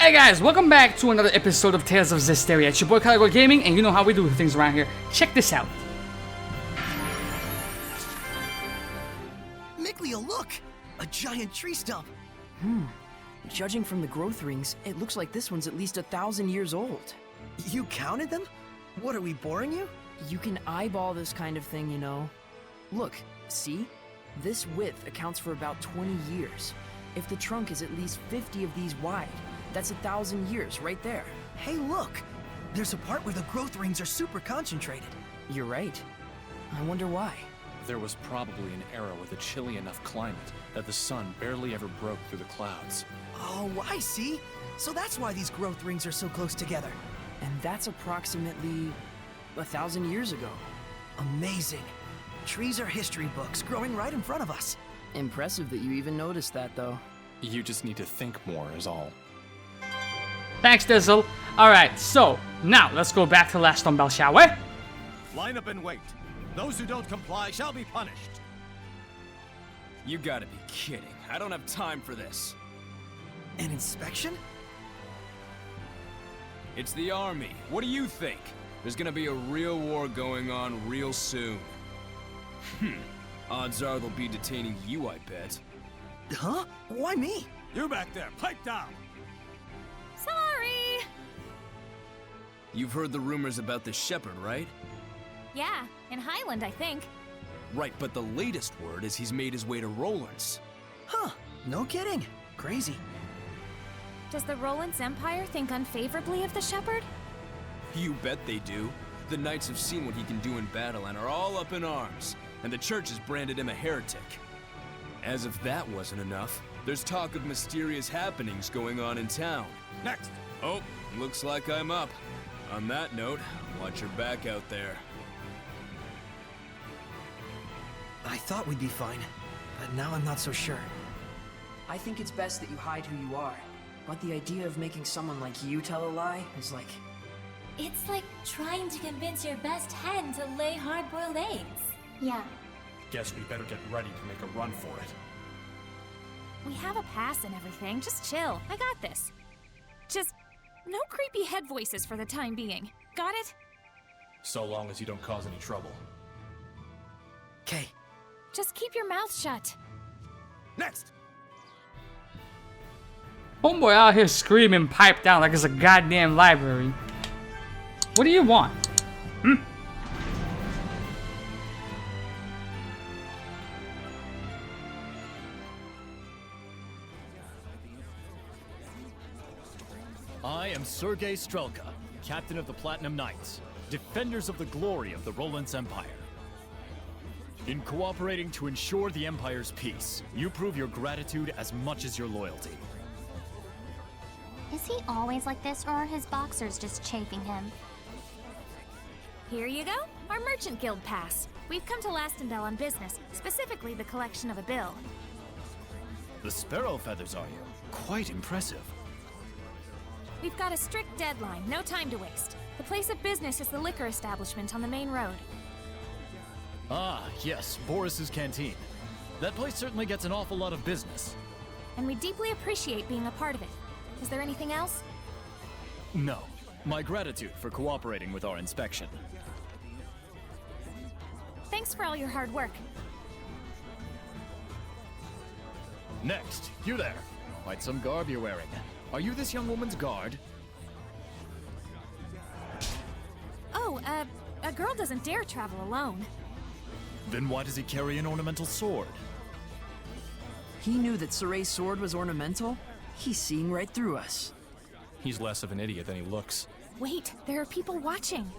Hey guys, welcome back to another episode of Tales of Zestiria. It's your boy Karagol Gaming, and you know how we do things around here. Check this out. Mikleo, look! A giant tree stump! Judging from the growth rings, it looks like this one's at least 1,000 years old. You counted them? What, are we boring you? You can eyeball this kind of thing, you know. Look, see? This width accounts for about 20 years. If the trunk is at least 50 of these wide, that's 1,000 years right there. Hey, look! There's a part where the growth rings are super concentrated. You're right. I wonder why. There was probably an era with a chilly enough climate that the sun barely ever broke through the clouds. Oh, I see! So that's why these growth rings are so close together. And that's approximately 1,000 years ago. Amazing. Trees are history books growing right in front of us. Impressive that you even noticed that, though. You just need to think more is all. Thanks, Dizzle. Alright, so, now let's go back to last Stump, shall we? Line up and wait. Those who don't comply shall be punished. You gotta be kidding. I don't have time for this. An inspection? It's the army. What do you think? There's gonna be a real war going on real soon. Odds are they'll be detaining you, I bet. Huh? Why me? You back there, pipe down! Sorry! You've heard the rumors about the Sheperd, right? Yeah, in Highland, I think. Right, but the latest word is he's made his way to Roland's. Huh, no kidding. Crazy. Does the Roland's Empire think unfavorably of the Sheperd? You bet they do. The knights have seen what he can do in battle and are all up in arms, and the church has branded him a heretic. As if that wasn't enough, there's talk of mysterious happenings going on in town. Next! Oh, looks like I'm up. On that note, watch your back out there. I thought we'd be fine, but now I'm not so sure. I think it's best that you hide who you are. But the idea of making someone like you tell a lie is like... It's like trying to convince your best hen to lay hard-boiled eggs. Yeah. Guess we better get ready to make a run for it. We have a pass and everything. Just chill. I got this. Just no creepy head voices for the time being. Got it? So long as you don't cause any trouble. Okay. Just keep your mouth shut. Next! Homeboy out here screaming pipe down like it's a goddamn library. What do you want? I am Sergei Strelka, Captain of the Platinum Knights, defenders of the glory of the Roland's Empire. In cooperating to ensure the Empire's peace, you prove your gratitude as much as your loyalty. Is he always like this, or are his boxers just chafing him? Here you go. Our Merchant Guild pass. We've come to Lastendel on business, specifically the collection of a bill. The sparrow feathers, are you? Quite impressive. We've got a strict deadline, no time to waste. The place of business is the liquor establishment on the main road. Ah, yes, Boris's Canteen. That place certainly gets an awful lot of business. And we deeply appreciate being a part of it. Is there anything else? No. My gratitude for cooperating with our inspection. Thanks for all your hard work. Next, you there. Quite some garb you're wearing. Are you this young woman's guard? Oh, a girl doesn't dare travel alone. Then why does he carry an ornamental sword? He knew that Soray's sword was ornamental? He's seeing right through us. He's less of an idiot than he looks. Wait, there are people watching.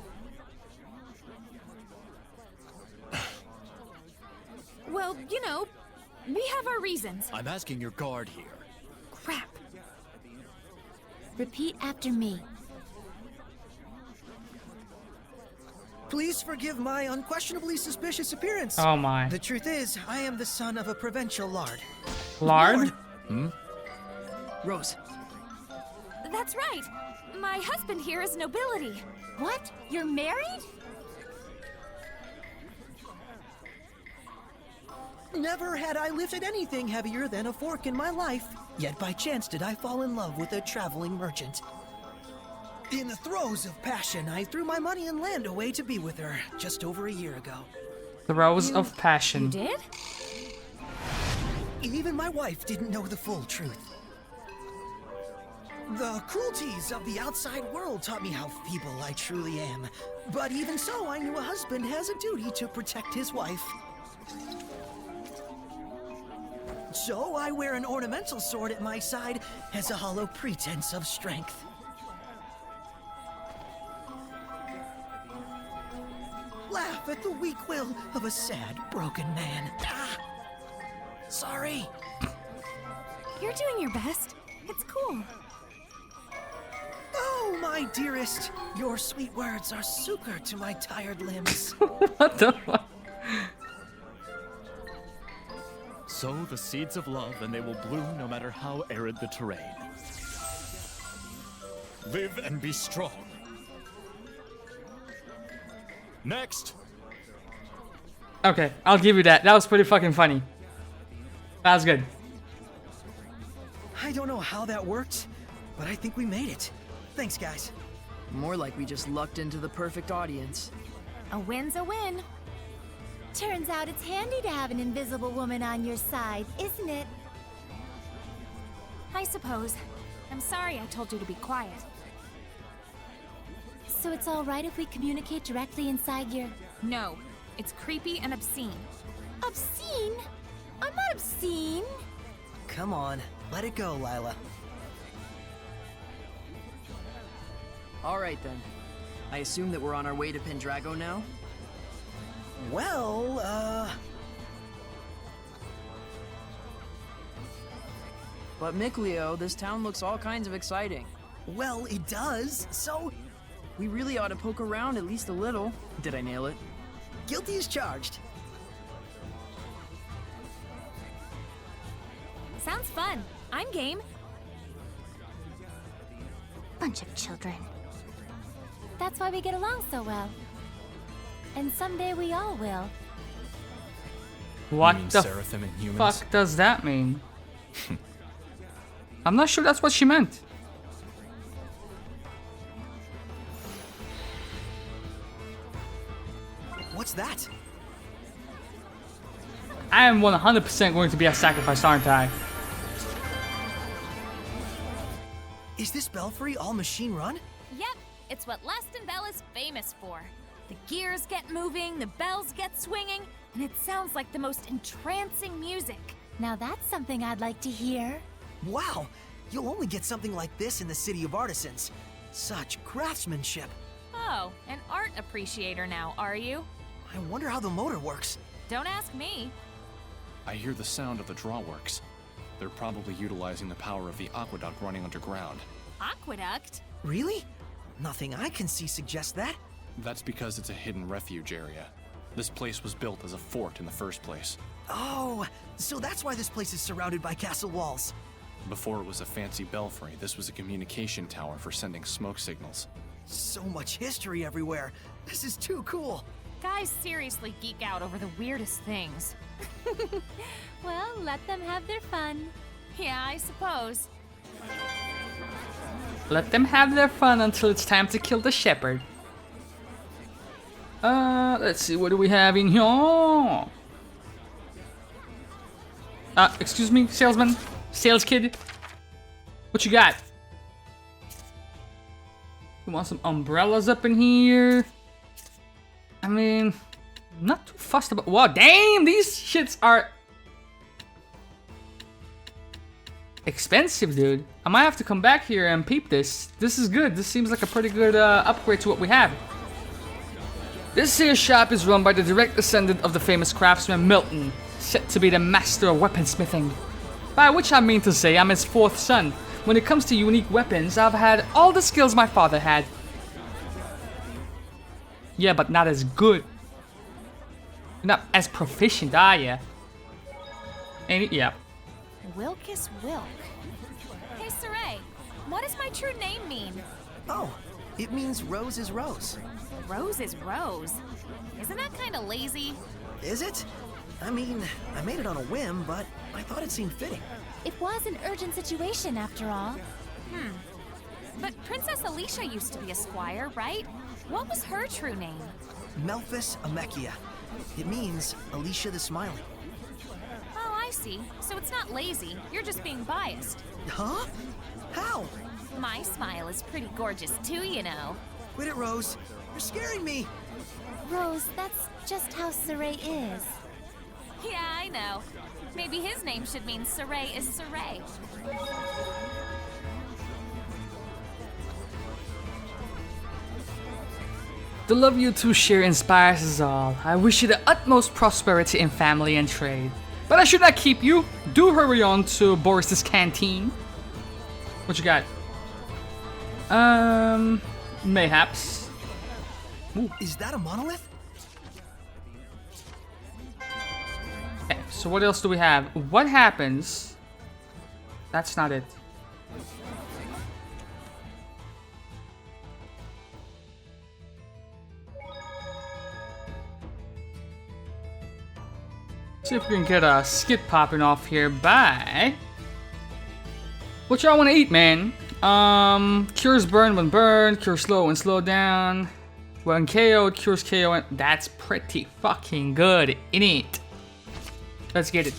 Well, you know, we have our reasons. I'm asking your guard here. Crap. Repeat after me. Please forgive my unquestionably suspicious appearance. Oh my. The truth is, I am the son of a provincial lord. Lard? Rose, That's right. My husband here is nobility. What? You're married? Never had I lifted anything heavier than a fork in my life. Yet by chance did I fall in love with a traveling merchant. In the throes of passion, I threw my money and land away to be with her just over a year ago. Throes of passion. You did? Even my wife didn't know the full truth. The cruelties of the outside world taught me how feeble I truly am. But even so, I knew a husband has a duty to protect his wife. So I wear an ornamental sword at my side as a hollow pretense of strength. Laugh at the weak will of a sad, broken man. Ah! Sorry. You're doing your best. It's cool. Oh, my dearest, your sweet words are succor to my tired limbs. What the fuck? Sow the seeds of love and they will bloom no matter how arid the terrain. Live and be strong. Next! Okay, I'll give you that. That was pretty fucking funny. That was good. I don't know how that worked, but I think we made it. Thanks, guys. More like we just lucked into the perfect audience. A win's a win. Turns out it's handy to have an invisible woman on your side, isn't it? I suppose. I'm sorry I told you to be quiet. So it's all right if we communicate directly inside your... No, it's creepy and obscene. Obscene? I'm not obscene. Come on, let it go, Lailah. All right then. I assume that we're on our way to Pendrago now? Well, But Mikleo, this town looks all kinds of exciting. well, it does, so We really ought to poke around at least a little. Did I nail it? guilty as charged. Sounds fun. I'm game. Bunch of children. That's why we get along so well. And someday we all will. What You mean the Seraphim and humans? fuck does that mean? I'm not sure that's what she meant. What's that? I am 100% going to be a sacrifice, aren't I? Is this Belfry all machine run? Yep, it's what Leston Bell is famous for. The gears get moving, the bells get swinging, and it sounds like the most entrancing music. Now that's something I'd like to hear. Wow, you'll only get something like this in the City of Artisans. Such craftsmanship. Oh, an art appreciator now, are you? I wonder how the motor works. Don't ask me. I hear the sound of the drawworks. They're probably utilizing the power of the aqueduct running underground. Aqueduct? Really? Nothing I can see suggests that. That's because it's a hidden refuge area. This place was built as a fort in the first place. Oh, so that's why this place is surrounded by castle walls. Before it was a fancy belfry, this was a communication tower for sending smoke signals. So much history everywhere. This is too cool. Guys seriously geek out over the weirdest things. Well, let them have their fun. Yeah, I suppose. Let them have their fun until it's time to kill the Sheperd. Let's see, what do we have in here? Excuse me, salesman? Sales kid? What you got? We want some umbrellas up in here. I mean, not too fussed about. Wow, damn, these shits are expensive, dude. I might have to come back here and peep this. This is good. This seems like a pretty good upgrade to what we have. This here shop is run by the direct descendant of the famous craftsman Milton, said to be the master of weaponsmithing. By which I mean to say I'm his fourth son. When it comes to unique weapons, I've had all the skills my father had. Yeah, but not as good. Not as proficient, are ya? Ain't it? Yeah. Wilkis Wilk. Hey, Saray, what does my true name mean? Oh, it means rose is rose. Rose is Rose. Isn't that kind of lazy? Is it? I mean, I made it on a whim, but I thought it seemed fitting. It was an urgent situation, after all. But Princesseleasha used to be a squire, right? What was her true name? Melphis Amechia. It means Alicia the Smiling. Oh, I see. So it's not lazy. You're just being biased. Huh? How? My smile is pretty gorgeous too, you know. Quit it, Rose. You're scaring me. Rose, that's just how Saray is. Yeah, I know. Maybe his name should mean Saray is Saray. The love you two share inspires us all. I wish you the utmost prosperity in family and trade. But I should not keep you. Do hurry on to Boris's canteen. What you got? Mayhaps. Ooh. Is that a monolith? Okay, so what else do we have? What happens? That's not it. See if we can get a skit popping off here by... What y'all want to eat, man? Cures burn when burned, cures slow when slowed down. When KO'd, cures KO, and that's pretty fucking good, innit? Let's get it.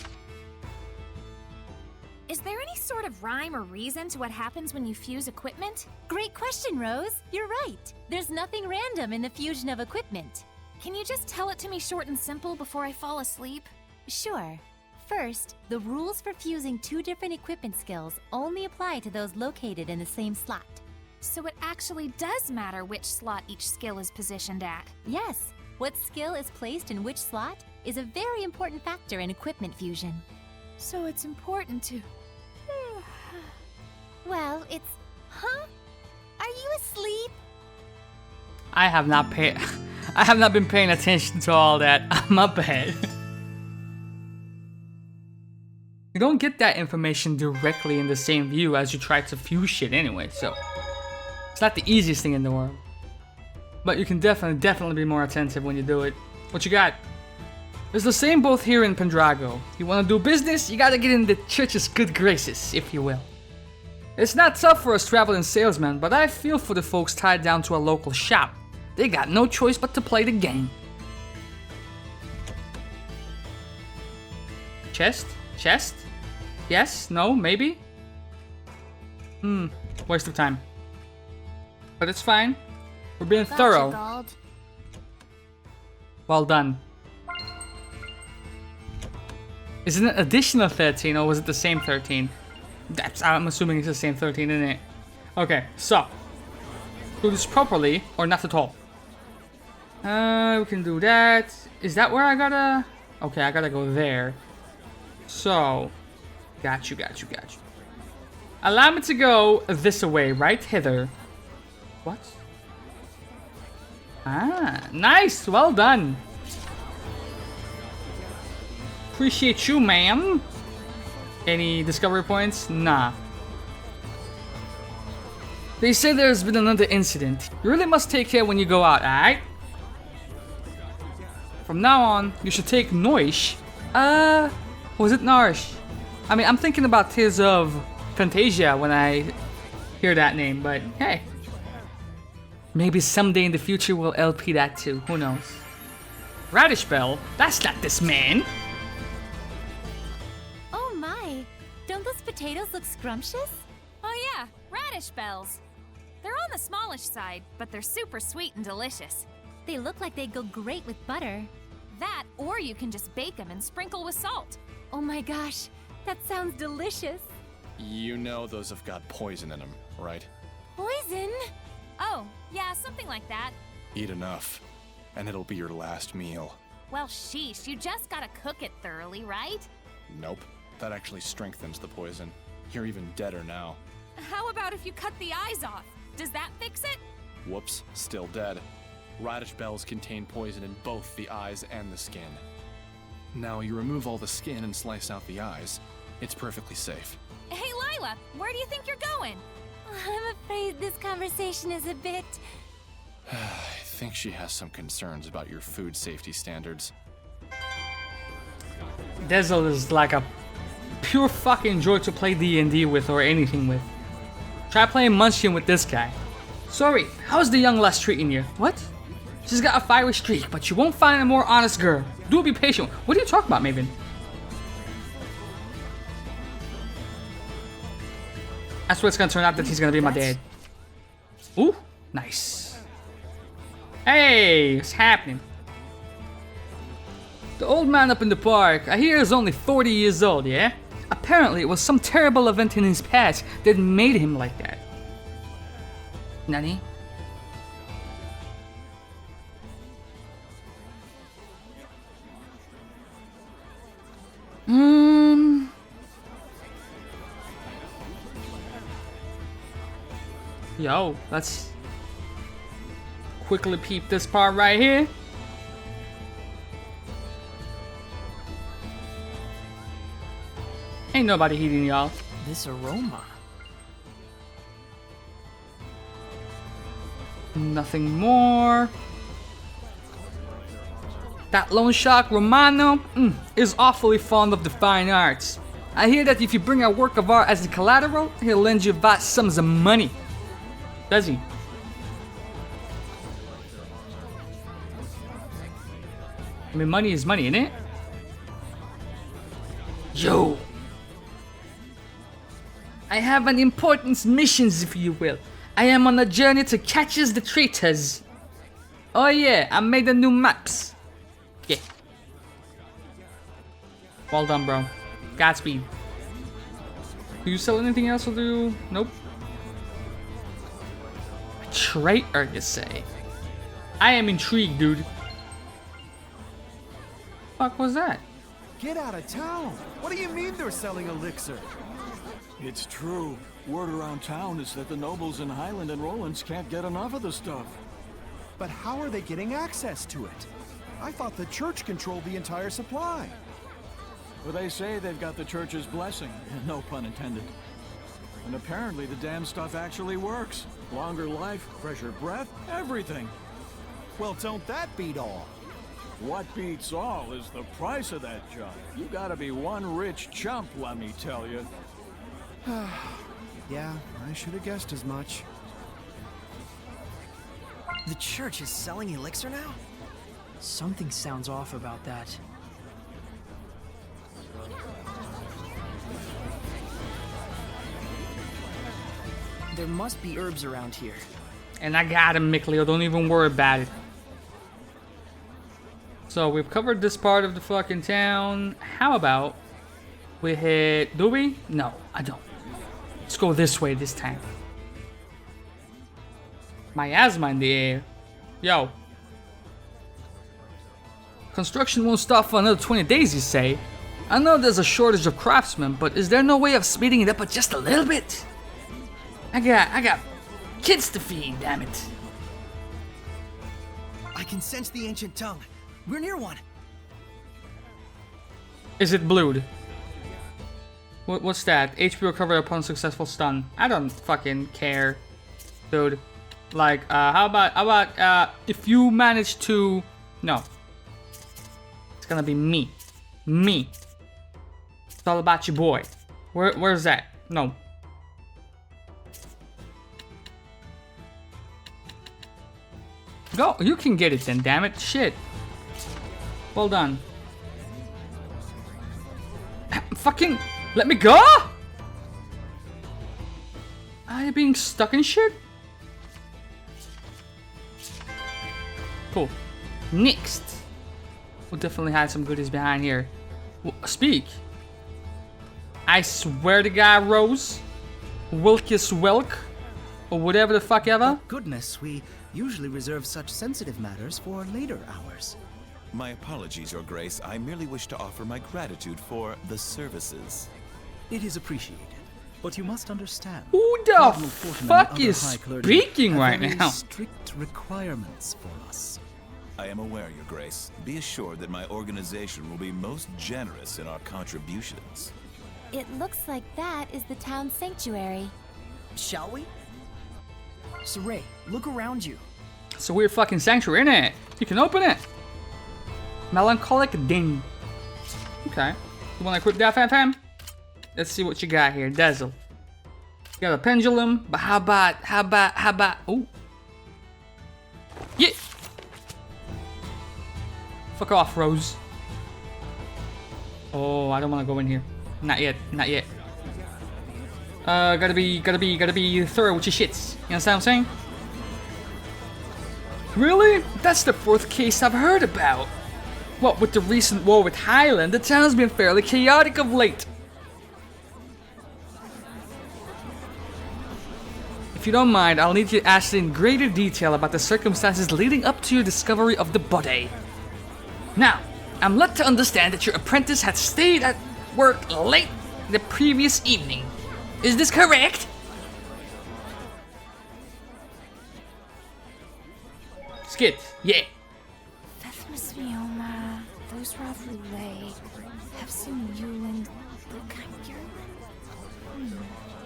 Is there any sort of rhyme or reason to what happens when you fuse equipment? Great question, Rose. You're right. There's nothing random in the fusion of equipment. Can you just tell it to me short and simple before I fall asleep? Sure. First, the rules for fusing two different equipment skills only apply to those located in the same slot. So it actually does matter which slot each skill is positioned at. Yes, what skill is placed in which slot is a very important factor in equipment fusion. So it's important to... Well, it's... Huh? Are you asleep? I have not been paying attention to all that. My bad. You don't get that information directly in the same view as you try to fuse shit anyway, so it's not the easiest thing in the world. But you can definitely be more attentive when you do it. What you got? It's the same both here in Pendrago. You want to do business, you gotta get in the church's good graces, if you will. It's not tough for us traveling salesmen, but I feel for the folks tied down to a local shop. They got no choice but to play the game. Chest? Chest? Yes? No? Maybe? Waste of time. But it's fine. We're being thorough. Gold. Well done. Is it an additional 13 or was it the same 13? I'm assuming it's the same 13, isn't it? Okay, so. Do this properly or not at all. We can do that. Is that where I gotta... Okay, I gotta go there. So. Got you. Allow me to go this way, right? Hither. What? Ah, nice. Well done. Appreciate you, ma'am. Any discovery points? Nah. They say there's been another incident. You really must take care when you go out, alright? From now on, you should take Noish. Was it Narish? I mean, I'm thinking about Tales of Fantasia when I hear that name, but hey. Maybe someday in the future we'll LP that too, who knows. Radish Bell? That's not this man! Oh my! Don't those potatoes look scrumptious? Oh yeah, radish bells. They're on the smallish side, but they're super sweet and delicious. They look like they'd go great with butter. That, or you can just bake them and sprinkle with salt. Oh my gosh, that sounds delicious. You know those have got poison in them, right? Poison? Oh, yeah, something like that. Eat enough, and it'll be your last meal. Well, sheesh, you just gotta cook it thoroughly, right? Nope, that actually strengthens the poison. You're even deader now. How about if you cut the eyes off? Does that fix it? Whoops, still dead. Radish bells contain poison in both the eyes and the skin. Now you remove all the skin and slice out the eyes. It's perfectly safe. Hey, Lailah, where do you think you're going? I'm afraid this conversation is a bit... I think she has some concerns about your food safety standards. Dezel is like a pure fucking joy to play D&D with or anything with. Try playing Munchkin with this guy. Sorry, how's the young lass treating you? What? She's got a fiery streak, but you won't find a more honest girl. Do be patient. What are you talking about, Maven? That's what it's gonna turn out, that he's gonna be my dad. Ooh, nice. Hey, what's happening? The old man up in the park, I hear is only 40 years old, yeah? Apparently it was some terrible event in his past that made him like that. Nani? Yo, let's quickly peep this part right here. Ain't nobody heating y'all. This aroma. Nothing more. That loan shark Romano is awfully fond of the fine arts. I hear that if you bring a work of art as a collateral, he'll lend you vast sums of money. Does he? I mean, money is money, innit? Yo! I have an important mission, if you will. I am on a journey to catch the traitors. Oh yeah, I made a new maps. Yeah. Well done, bro. Godspeed. Do you sell anything else or do? Nope. A traitor, you say? I am intrigued, dude. Fuck was that? Get out of town! What do you mean they're selling Elixir? It's true. Word around town is that the nobles in Highland and Rollins can't get enough of the stuff. But how are they getting access to it? I thought the church controlled the entire supply. Well, they say they've got the church's blessing, no pun intended. And apparently the damn stuff actually works. Longer life, fresher breath, everything. Well, don't that beat all? What beats all is the price of that junk. You gotta be one rich chump, let me tell you. Yeah, I should have guessed as much. The church is selling Elixir now? Something sounds off about that. There must be herbs around here. And I got him, Mikleo. Don't even worry about it. So we've covered this part of the fucking town. How about we hit... Do we? No, I don't. Let's go this way this time. Miasma in the air. Yo. Construction won't stop for another 20 days, you say? I know there's a shortage of craftsmen, but is there no way of speeding it up just a little bit? I got kids to feed, damn it. I can sense the ancient tongue. We're near one. Is it blued? What's that? HP recovered upon successful stun. I don't fucking care, dude. Like, how about if you manage to... No. It's gonna be me. Me. It's all about your boy. Where's that? No. Go. You can get it then, damn it. Shit. Well done. Fucking... Let me go! Are you being stuck in shit? Cool. Next. We'll definitely hide some goodies behind here. Speak. I swear to God, Rose. Wilkus Welk. Or whatever the fuck ever. Goodness, we usually reserve such sensitive matters for later hours. My apologies, Your Grace. I merely wish to offer my gratitude for the services. It is appreciated, but you must understand. Who the fuck is speaking right now? Strict requirements for us. I am aware, Your Grace. Be assured that my organization will be most generous in our contributions. It looks like that is the town's sanctuary. Shall we? Saray, look around you. It's a weird fucking sanctuary, innit? You can open it. Melancholic Ding. Okay. You wanna equip that, fam? Let's see what you got here. Dazzle. You got a pendulum, but how about, ooh. Yeah! Fuck off, Rose. Oh, I don't wanna go in here. Not yet, not yet. Gotta be thorough with your shits. You understand what I'm saying? Really? That's the fourth case I've heard about. What with the recent war with Highland, the town's been fairly chaotic of late. If you don't mind, I'll need you to ask in greater detail about the circumstances leading up to your discovery of the body. Now, I'm led to understand that your apprentice had stayed at work late the previous evening. Is this correct? Skit, yeah.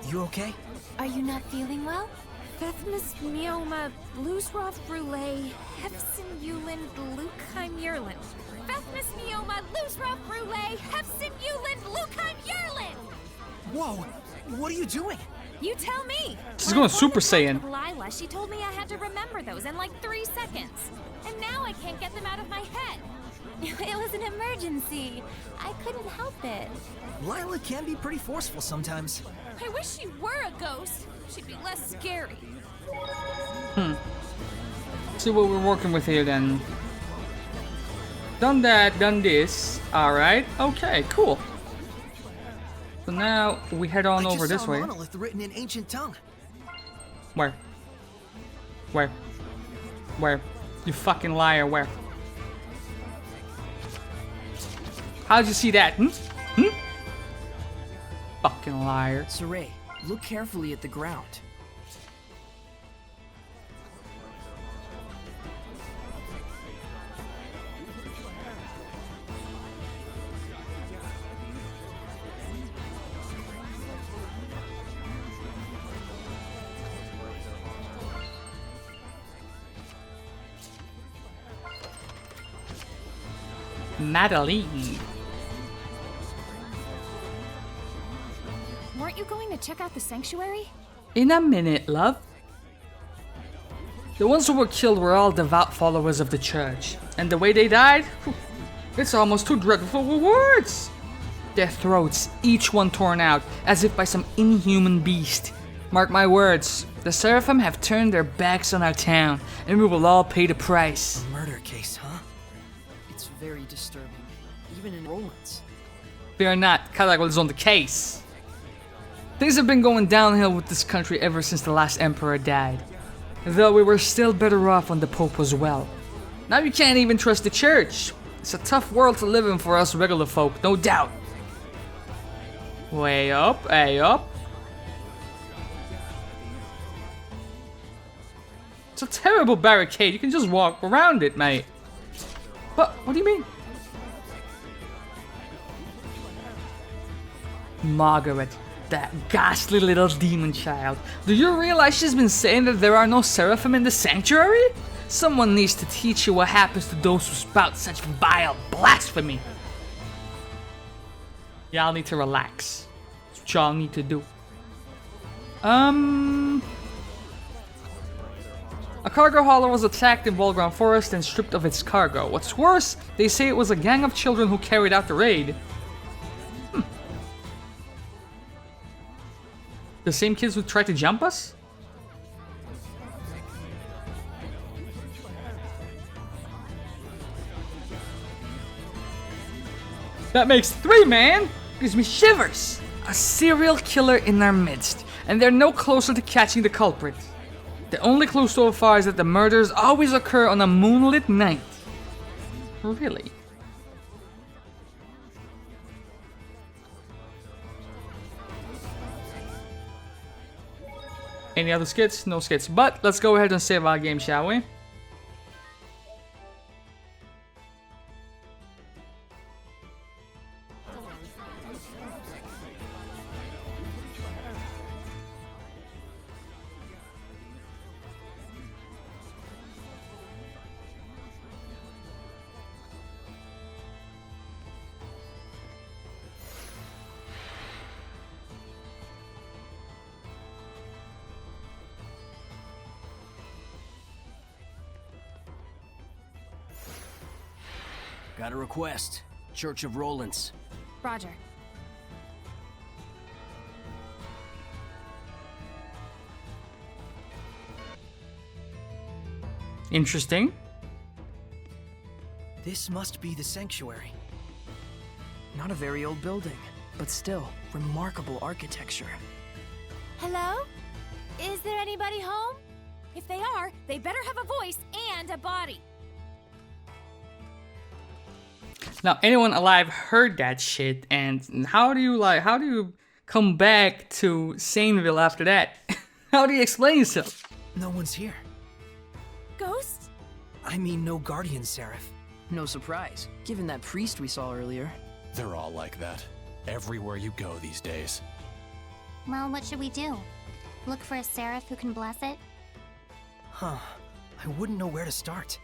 You okay? Are you not feeling well? Fethmas Mioma Bluesroth Brule Hefsin Yuland Lukheim Yerland. Fethmas Mioma Bluesroth Brule Hefsin Yuland Lukheim Yerland! Whoa! What are you doing? You tell me! She's going Super Saiyan. Lailah, she told me I had to remember those in like 3 seconds. And now I can't get them out of my head. It was an emergency. I couldn't help it. Lailah can be pretty forceful sometimes. I wish she were a ghost. She'd be less scary. See what we're working with here then. Done that, done this. Alright, okay, cool. So now we head on over this way. Monolith written in ancient tongue. Where? Where? Where? You fucking liar, where? How'd you see that? Fucking liar. Saray, look carefully at the ground. Madeline. Weren't you going to check out the sanctuary? In a minute, love. The ones who were killed were all devout followers of the church. And the way they died? It's almost too dreadful for words. Their throats, each one torn out, as if by some inhuman beast. Mark my words, the Seraphim have turned their backs on our town, and we will all pay the price. A murder case, huh? It's very disturbing, even in Roland's. Fear not, Karagol is on the case. Things have been going downhill with this country ever since the last emperor died. Though we were still better off when the Pope was well. Now you can't even trust the church. It's a tough world to live in for us regular folk, no doubt. Way up, way up. It's a terrible barricade, you can just walk around it, mate. What do you mean? Margaret, that ghastly little demon child. Do you realize she's been saying that there are no Seraphim in the sanctuary? Someone needs to teach you what happens to those who spout such vile blasphemy. Y'all need to relax. That's what y'all need to do. A cargo hauler was attacked in Volground Forest and stripped of its cargo. What's worse, they say it was a gang of children who carried out the raid. The same kids who tried to jump us? That makes 3, man! Gives me shivers! A serial killer in our midst, and they're no closer to catching the culprit. The only clue so far is that the murders always occur on a moonlit night. Really? Any other skits? No skits. But let's go ahead and save our game, shall we? Got a request. Church of Rollins. Roger. Interesting. This must be the sanctuary. Not a very old building, but still, remarkable architecture. Hello? Is there anybody home? If they are, they better have a voice and a body. Now, anyone alive heard that shit, and how do you come back to Saneville after that? How do you explain yourself? No one's here. Ghosts? I mean, no guardian seraph. No surprise, given that priest we saw earlier. They're all like that. Everywhere you go these days. Well, what should we do? Look for a seraph who can bless it? Huh. I wouldn't know where to start.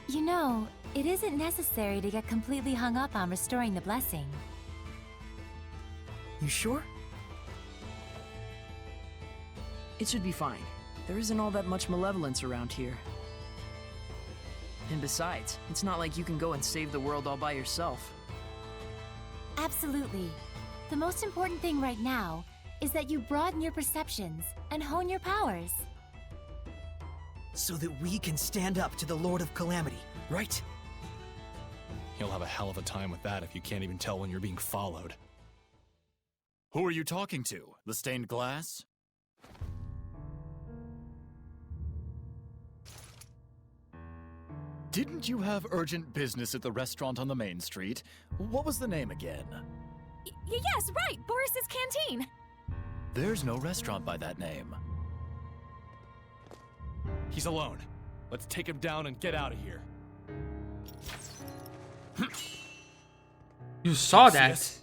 You know, it isn't necessary to get completely hung up on restoring the blessing. You sure? It should be fine. There isn't all that much malevolence around here. And besides, it's not like you can go and save the world all by yourself. Absolutely. The most important thing right now is that you broaden your perceptions and hone your powers. So that we can stand up to the Lord of Calamity, right? You'll have a hell of a time with that if you can't even tell when you're being followed. Who are you talking to? The stained glass? Didn't you have urgent business at the restaurant on the main street? What was the name again? Yes, right! Boris's Canteen! There's no restaurant by that name. He's alone. Let's take him down and get out of here. You saw that.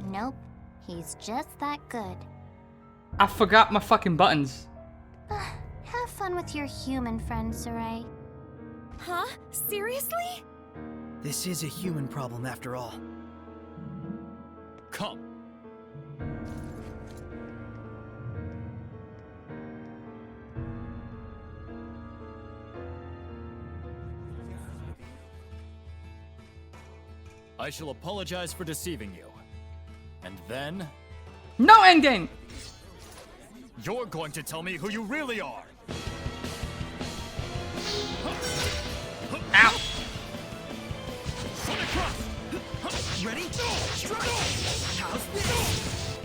Nope. He's just that good. I forgot my fucking buttons. Have fun with your human friend, Sarai. Huh? Seriously? This is a human problem after all. Come. I shall apologize for deceiving you. And then... No ending! You're going to tell me who you really are! Ow! Ready? Strike! How's this?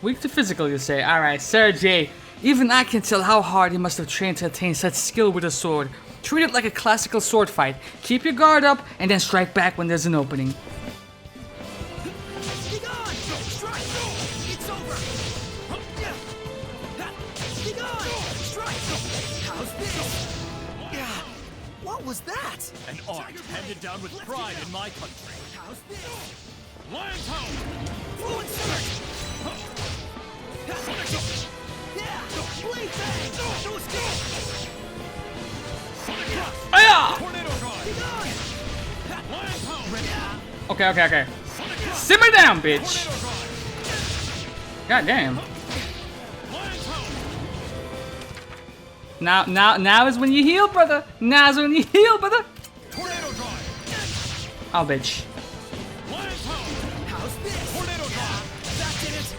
Weak to physical, you say? Alright, Sergei. Even I can tell how hard he must have trained to attain such skill with a sword. Treat it like a classical sword fight. Keep your guard up, and then strike back when there's an opening. What was that? An art handed down with pride in my country. How's this? Lion Town! Fluid surge! Yeah! Blade bang! No escape! Aya! Tornado drive! Lion Town! Okay. Simmer down, bitch! God damn. Now is when you heal, brother. Now is when you heal, brother. Tornado drive! Oh, bitch. How's this? Tornado drive! That did it!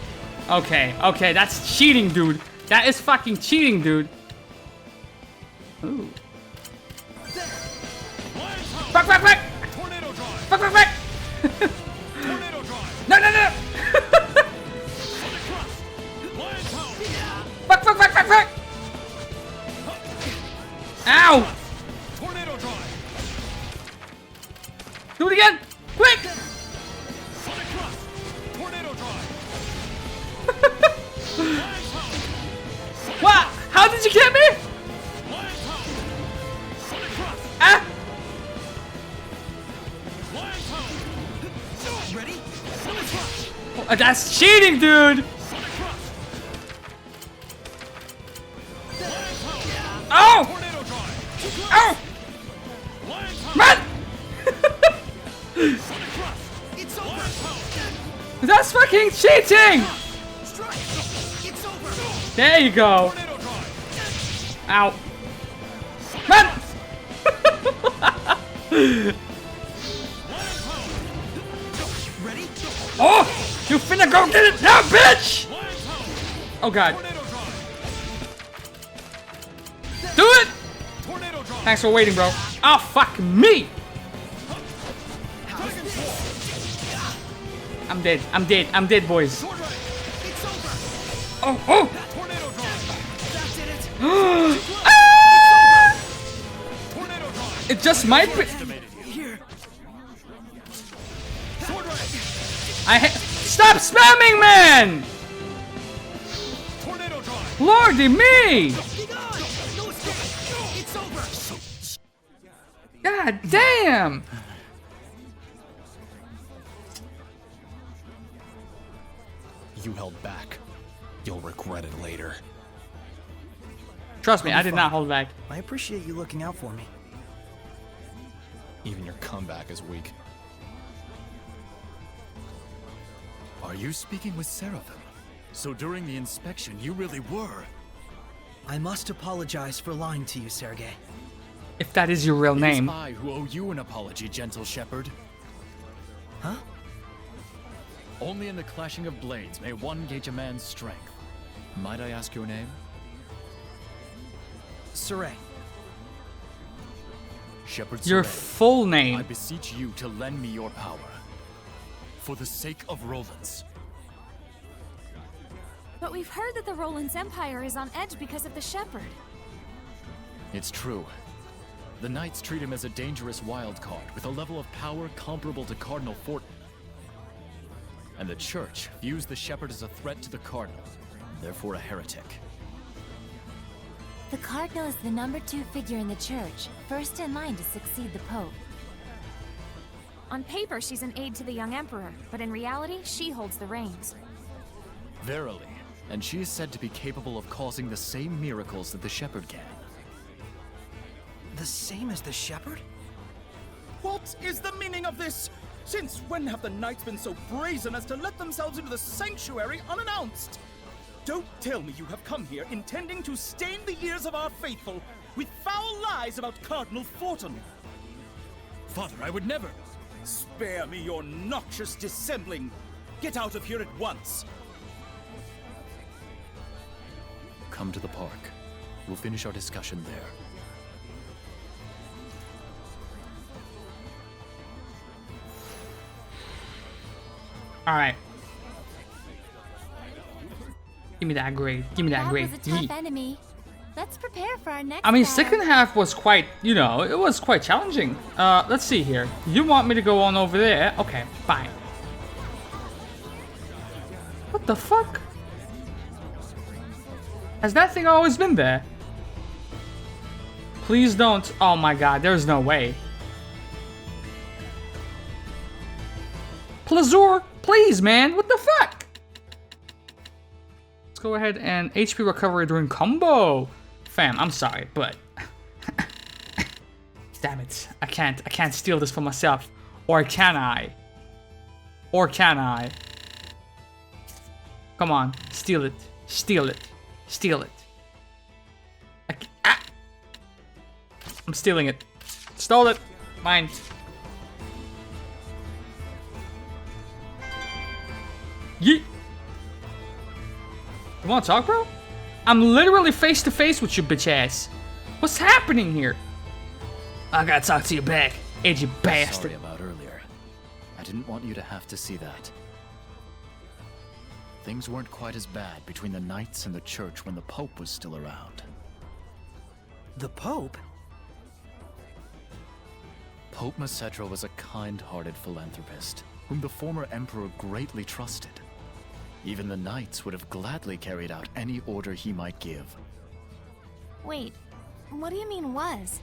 Okay, that's cheating, dude. That is fucking cheating, dude. Ooh. Fuck! Tornado drive! Fuck! Tornado drive! No! Lion Town! Fuck! Ow! Tornado drive! Do it again! Quick! Sonic Thrust! Tornado drive! What? How did you get me? Lion Town! Sonic Thrust! Ah! Lion Town! Ready? Oh, that's cheating, dude! Sonic Thrust! Oh! Tornado drive! Oh! Lion Town! Run! Sonic Thrust! It's over! That's fucking cheating! Strike! It's over! There you go. Tornado drive! Ow. Run! Ready? Oh! You finna go get it now, bitch! Oh god. Do it! Thanks for waiting, bro. Oh, fuck me! I'm dead. I'm dead. I'm dead, boys. Oh, oh! Ah! It just might be. Stop spamming, man! Lordy me! God damn! You held back. You'll regret it later. Trust me, I did not hold back. I appreciate you looking out for me. Even your comeback is weak. Are you speaking with Seraphim? So during the inspection, you really were. I must apologize for lying to you, Sergei. If that is your real name. It is I who owe you an apology, gentle Sheperd. Huh? Only in the clashing of blades may one gauge a man's strength. Might I ask your name? Saray. Sheperd Your Saray, full name. I beseech you to lend me your power. For the sake of Rowlands. But we've heard that the Rowlands Empire is on edge because of the Sheperd. It's true. The Knights treat him as a dangerous wild card with a level of power comparable to Cardinal Fortin. And the Church views the Sheperd as a threat to the Cardinal, therefore a heretic. The Cardinal is the #2 figure in the Church, first in line to succeed the Pope. On paper, she's an aide to the young Emperor, but in reality, she holds the reins. Verily, and she is said to be capable of causing the same miracles that the Sheperd can. The same as the Sheperd? What is the meaning of this? Since when have the Knights been so brazen as to let themselves into the sanctuary unannounced? Don't tell me you have come here intending to stain the ears of our faithful with foul lies about Cardinal Fortin. Father, I would never. Spare me your noxious dissembling. Get out of here at once. Come to the park. We'll finish our discussion there. Alright. Give me that grade. Give me that grade. That was a tough enemy. Let's prepare for our next I mean, battle. second half was quite, you know, it was quite challenging. Let's see here. You want me to go on over there? Okay, fine. What the fuck? Has that thing always been there? Please don't. Oh my god, there's no way. Plazur, please, man. What the fuck? Let's go ahead and HP recovery during combo. Fam, I'm sorry, but damn it. I can't steal this for myself. Or can I? Or can I? Come on, steal it. Steal it. Steal it. I'm stealing it. Stole it. Mine. Yeet. You wanna talk, bro? I'm literally face to face with you, bitch ass. What's happening here? I gotta talk to you back, edgy bastard. Sorry about earlier. I didn't want you to have to see that. Things weren't quite as bad between the Knights and the Church when the Pope was still around. The Pope? Pope Macedra was a kind-hearted philanthropist, whom the former Emperor greatly trusted. Even the Knights would have gladly carried out any order he might give. Wait, what do you mean was?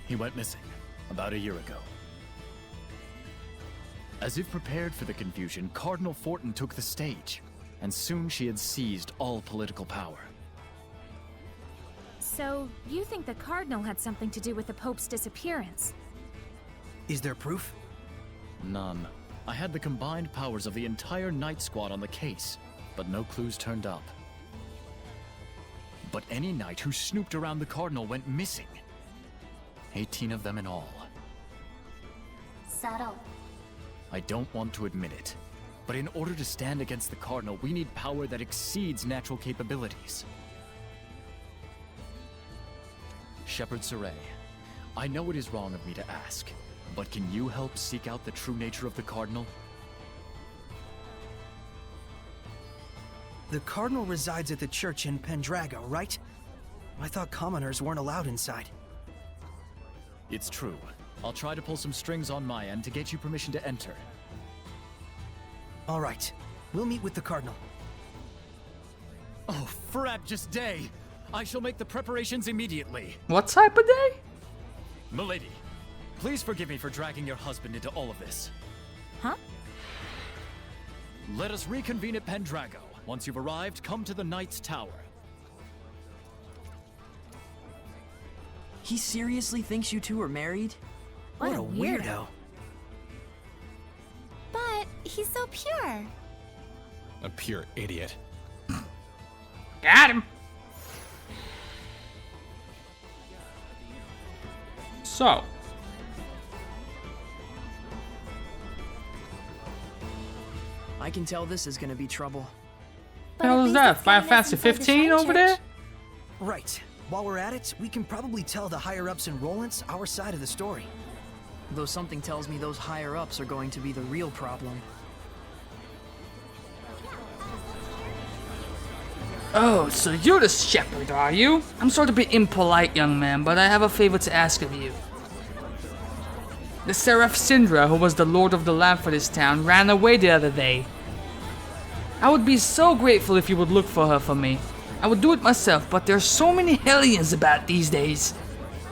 He went missing about a year ago. As if prepared for the confusion, Cardinal Fortin took the stage, and soon she had seized all political power. So, you think the Cardinal had something to do with the Pope's disappearance? Is there proof? None. I had the combined powers of the entire Knight Squad on the case, but no clues turned up. But any knight who snooped around the Cardinal went missing. 18 of them in all. Subtle. I don't want to admit it, but in order to stand against the Cardinal, we need power that exceeds natural capabilities. Sheperd Saray, I know it is wrong of me to ask, but can you help seek out the true nature of the Cardinal? The Cardinal resides at the church in Pendrago, right? I thought commoners weren't allowed inside. It's true. I'll try to pull some strings on my end to get you permission to enter. All right. We'll meet with the Cardinal. Oh, frabjous day! I shall make the preparations immediately. What type of day? Milady, please forgive me for dragging your husband into all of this. Huh? Let us reconvene at Pendrago. Once you've arrived, come to the Knight's Tower. He seriously thinks you two are married? What a weirdo. But he's so pure. A pure idiot. Got him. So. I can tell this is gonna be trouble. What the hell is that? Final Fantasy 15 over there? Right. While we're at it, we can probably tell the higher-ups in Rowlands our side of the story. Though something tells me those higher-ups are going to be the real problem. Oh, so you're the Sheperd, are you? I'm sorry to be impolite, young man, but I have a favor to ask of you. The Seraph Syndra, who was the Lord of the Lamp for this town, ran away the other day. I would be so grateful if you would look for her for me. I would do it myself, but there's so many Hellions about these days.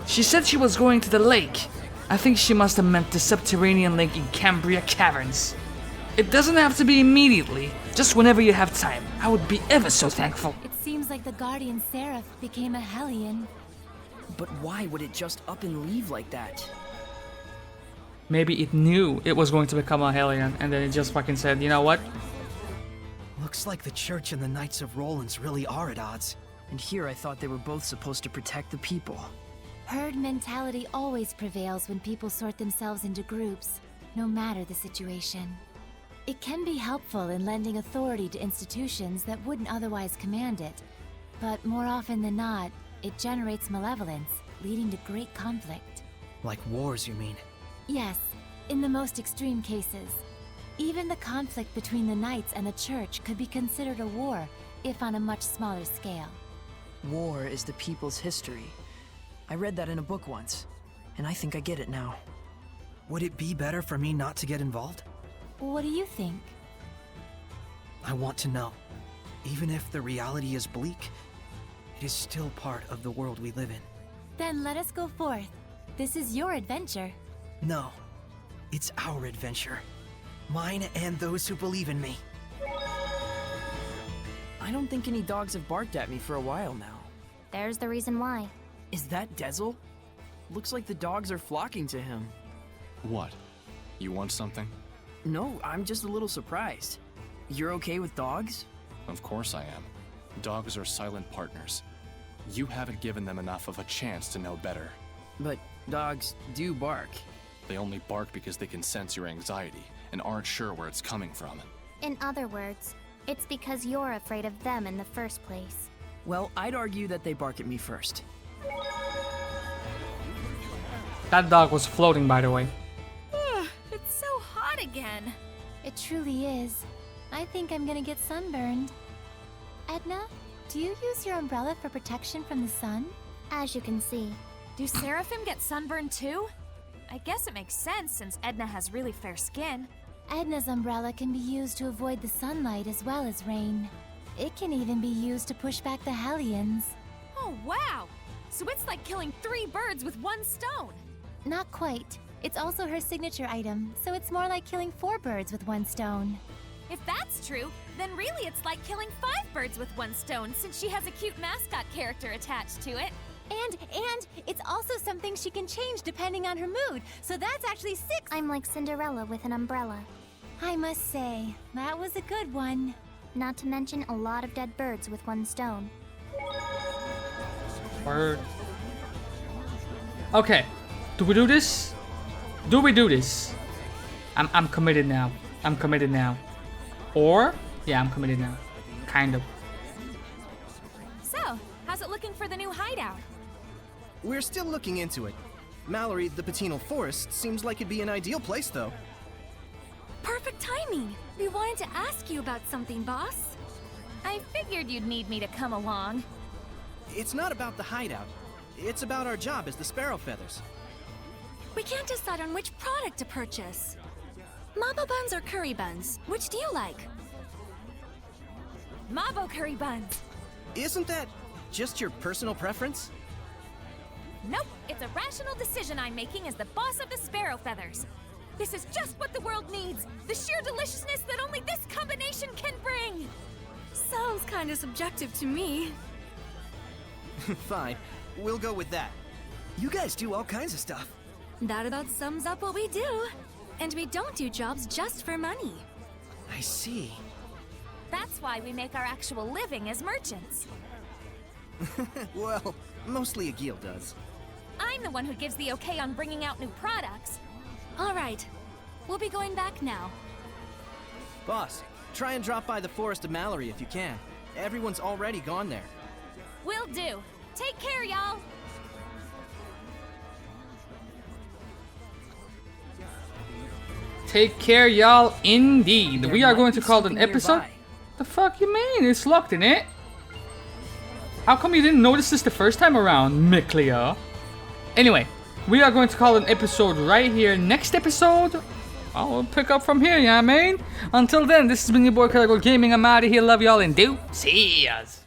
She said she was going to the lake. I think she must have meant the subterranean lake in Cambria Caverns. It doesn't have to be immediately, just whenever you have time. I would be ever so thankful. It seems like the Guardian Seraph became a Hellion. But why would it just up and leave like that? Maybe it knew it was going to become a Hellion, and then it just fucking said, you know what? Looks like the church and the Knights of Rowlands really are at odds. And here I thought they were both supposed to protect the people. Herd mentality always prevails when people sort themselves into groups, no matter the situation. It can be helpful in lending authority to institutions that wouldn't otherwise command it, but more often than not, it generates malevolence, leading to great conflict. Like wars, you mean? Yes, in the most extreme cases. Even the conflict between the Knights and the Church could be considered a war, if on a much smaller scale. War is the people's history. I read that in a book once, and I think I get it now. Would it be better for me not to get involved? What do you think? I want to know. Even if the reality is bleak, it is still part of the world we live in. Then let us go forth. This is your adventure. No, it's our adventure. Mine and those who believe in me. I don't think any dogs have barked at me for a while now. There's the reason why. Is that Dezel? Looks like the dogs are flocking to him. What? You want something? No, I'm just a little surprised. You're okay with dogs? Of course I am. Dogs are silent partners. You haven't given them enough of a chance to know better. But dogs do bark. They only bark because they can sense your anxiety and aren't sure where it's coming from. In other words, it's because you're afraid of them in the first place. Well, I'd argue that they bark at me first. That dog was floating, by the way. It's so hot again. It truly is. I think I'm gonna get sunburned. Edna, do you use your umbrella for protection from the sun? As you can see. Do Seraphim get sunburned too? I guess it makes sense since Edna has really fair skin. Edna's umbrella can be used to avoid the sunlight as well as rain. It can even be used to push back the Hellions. Oh wow! So it's like killing 3 birds with 1 stone. Not quite. It's also her signature item, so it's more like killing 4 birds with 1 stone. If that's true, then really it's like killing 5 birds with 1 stone since she has a cute mascot character attached to it. And it's also something she can change depending on her mood, so that's actually 6. I'm like Cinderella with an umbrella. I must say, that was a good one. Not to mention a lot of dead birds with 1 stone. Word. Okay, Do we do this? Do we do this? I'm committed now. I'm committed now. Or, yeah, I'm committed now. Kind of. So, how's it looking for the new hideout? We're still looking into it. Mallory, the Patinal Forest, seems like it'd be an ideal place, though. Perfect timing! We wanted to ask you about something, boss. I figured you'd need me to come along. It's not about the hideout. It's about our job as the Sparrow Feathers. We can't decide on which product to purchase. Mabo buns or curry buns? Which do you like? Mabo curry buns. Isn't that just your personal preference? Nope, it's a rational decision I'm making as the boss of the Sparrow Feathers. This is just what the world needs. The sheer deliciousness that only this combination can bring. Sounds kinda subjective to me. Fine, we'll go with that. You guys do all kinds of stuff. That about sums up what we do. And we don't do jobs just for money. I see. That's why we make our actual living as merchants. Well, mostly Agil does. I'm the one who gives the okay on bringing out new products. All right, we'll be going back now. Boss, try and drop by the Forest of Mallory if you can. Everyone's already gone there. Will do. Take care, y'all. Take care, y'all, indeed. We are going to call it an episode. nearby. The fuck you mean? It's locked in it. How come you didn't notice this the first time around, Mikleo? Anyway, we are going to call it an episode right here. Next episode, I'll pick up from here, yeah, man. Until then, this has been your boy Karagol Gaming. I'm out of here. Love y'all and do see yas.